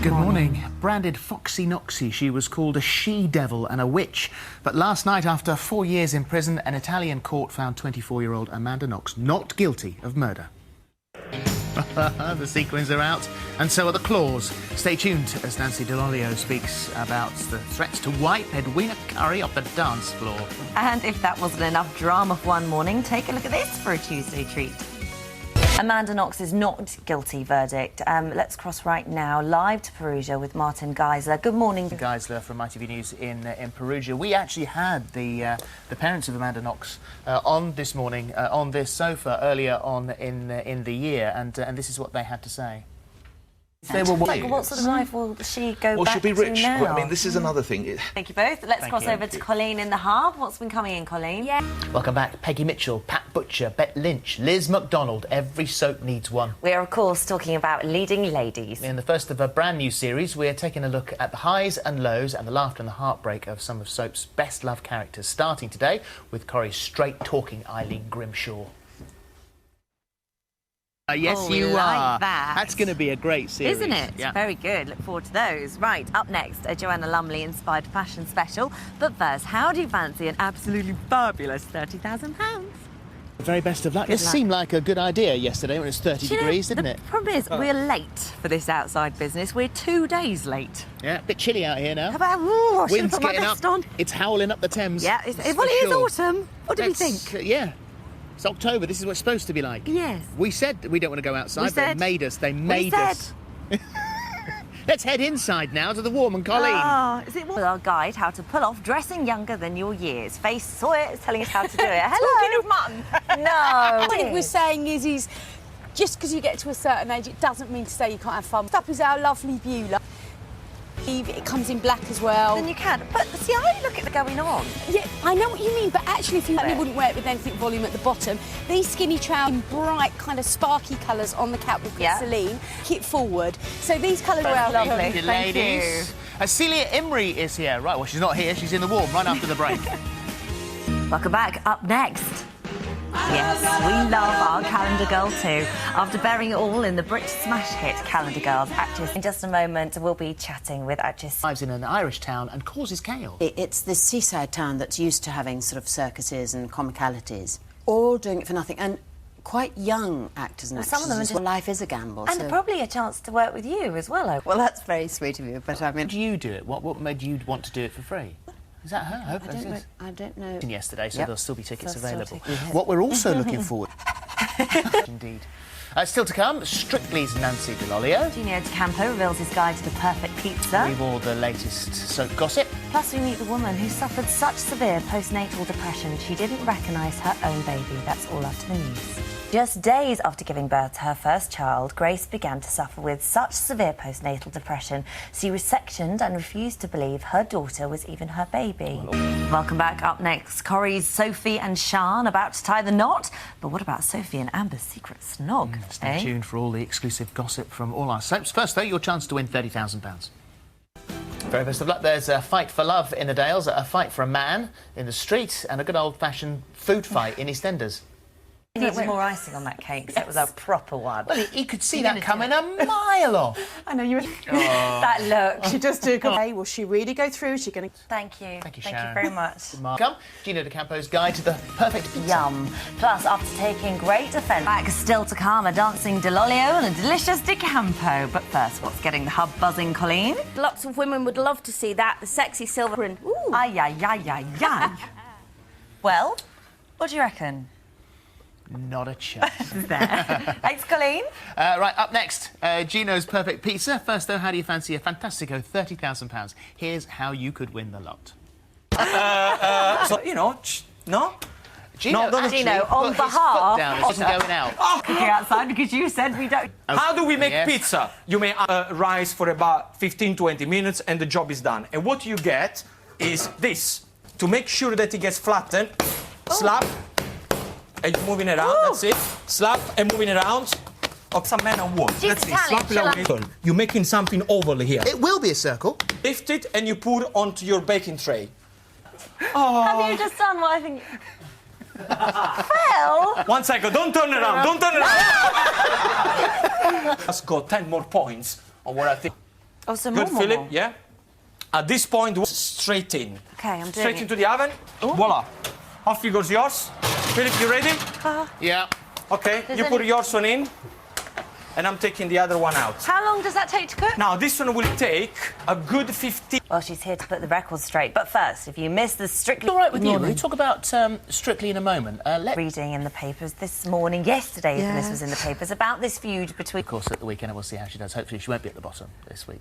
Good morning. Branded Foxy Noxy, she was called a she-devil and a witch. But last night, after 4 years in prison, an Italian court found 24-year-old Amanda Knox not guilty of murder. The sequins are out, and so are the claws. Stay tuned as Nancy Dell'Olio speaks about the threats to wipe Edwina Curry off the dance floor. And if that wasn't enough drama for one morning, take a look at this for a Tuesday treat. Amanda Knox's not guilty verdict. Let's cross right now, live to Perugia with Martin Geisler. Good morning. Geisler from ITV News in Perugia. We actually had the parents of Amanda Knox on this morning on this sofa earlier on in the year, and this is what they had to say. They were what sort of life will she go back she'll be rich. to now? Well, I mean, this is another thing. Thank you both. Let's cross over to Colleen in the Hub. What's been coming in, Colleen? Yeah. Welcome back. Peggy Mitchell, Pat Butcher, Bet Lynch, Liz McDonald. Every soap needs one. We are, of course, talking about leading ladies. In the first of a brand new series, we're taking a look at the highs and lows and the laughter and the heartbreak of some of soap's best-loved characters, starting today with Corrie's straight-talking Eileen Grimshaw. Yes, you are. That's going to be a great series. Isn't it? Yeah. Very good. Look forward to those. Right, up next, a Joanna Lumley-inspired fashion special. But first, how do you fancy an absolutely fabulous £30,000? The very best of luck. Good It luck. seemed like a good idea yesterday when it was 30 degrees, didn't it? The problem is, we're late for this outside business. We're 2 days late. Yeah, a bit chilly out here now. How about, I should have Wind's put my getting vest up. on. It's howling up the Thames. Yeah, for well, it is sure. autumn. What do we think? Yeah. It's October. This is what it's supposed to be like. Yes. We said we don't want to go outside, We but said. they made us. They We made said. us. Let's head inside now to the warm and Colleen. Is it our guide how to pull off dressing younger than your years? Face Sawyer is telling us how to do it. Hello. Talking of mutton. No. What we're saying is just because you get to a certain age, it doesn't mean to say you can't have fun. Up is our lovely Beulah. It comes in black as well. Then you can. But see, I look at the going on. Yeah, I know what you mean, but actually, if you wouldn't wear it with anything volume at the bottom, these skinny trousers in bright, kind of sparky colours on the catwalk with Celine, kick forward. So these colours are Lovely. Thank you, Thank ladies. Celia Imrie is here. Right, well, she's not here. She's in the warm right after the break. Welcome back. Up next. Yes, we love our Calendar Girl too. After burying it all in the British smash hit Calendar Girls, actress. In just a moment, we'll be chatting with actress. Lives in an Irish town and causes chaos. It's this seaside town that's used to having sort of circuses and comicalities, all doing it for nothing, and quite young actors and Well, actresses. some of them are as well. Life is a gamble. And so... probably a chance to work with you as well. Well, that's very sweet of you, but I mean... How do you do it? What made you want to do it for free? Is that her? I don't know. Yesterday, so Yep. there'll still be tickets So still available. tickets. What we're also looking forward... Indeed. Still to come, Strictly's Nancy Dell'Olio. Gino D'Acampo reveals his guide to the perfect pizza. We've all the latest soap gossip. Plus, we meet the woman who suffered such severe postnatal depression she didn't recognise her own baby. That's all after the news. Just days after giving birth to her first child, Grace began to suffer with such severe postnatal depression she was sectioned and refused to believe her daughter was even her baby. Welcome back. Up next, Corrie's Sophie and Sian about to tie the knot. But what about Sophie and Amber's secret snog? Stay tuned for all the exclusive gossip from all our soaps. First, though, your chance to win £30,000. Very best of luck. There's a fight for love in the Dales, a fight for a man in the street, and a good old-fashioned food fight in EastEnders. He needed more icing on that cake, so it was a proper one. Well, you could see that coming a mile off. I know you. That look. She just took. Okay, will she really go through? Is she going to? Thank you. Thank you, Thank Sharon. you very much. Come, Gino D'Acampo's guide to the perfect pizza. Yum. Plus, after taking great offence, back still to come, a dancing Dell'Olio and a delicious D'Acampo. But first, what's getting the hub buzzing, Colleen? Lots of women would love to see that. The sexy silver and. Ooh. Ay, ay, ay, ay, ay. Well, what do you reckon? Not a chance. There. Thanks, Colleen. Right, up next, Gino's perfect pizza. First, though, how do you fancy a fantastico £30,000? Here's how you could win the lot. So, you know, no? Gino, No, Gino, on put his behalf foot down. It isn't going out. Cooking outside because you said we don't. How do we make Yes. pizza? You may rise for about 15-20 minutes and the job is done. And what you get is this. To make sure that it gets flattened, slap, and you're moving it around, that's it. Slap and moving it around. Of some man on wood. She's That's it. Italian, Slap it away. You're making something oval here. It will be a circle. Lift it and you put it onto your baking tray. Have you just done what I think? Phil? 1 second, don't turn around, don't turn around. Let's go 10 more points on what I think. Oh, some Good, more. Philip, yeah. At this point, straight in. Okay, I'm doing Straight it. into the oven. Voila. Off you goes yours. Philip, you ready? Yeah. Okay, you put yours one in, and I'm taking the other one out. How long does that take to cook? Now, this one will take a good 15... Well, she's here to put the record straight. But first, if you missed the Strictly... All right with you. We'll talk about Strictly in a moment. Reading in the papers this morning, yesterday, even this was in the papers, about this feud between... Of course, at the weekend, and we'll see how she does. Hopefully, she won't be at the bottom this week.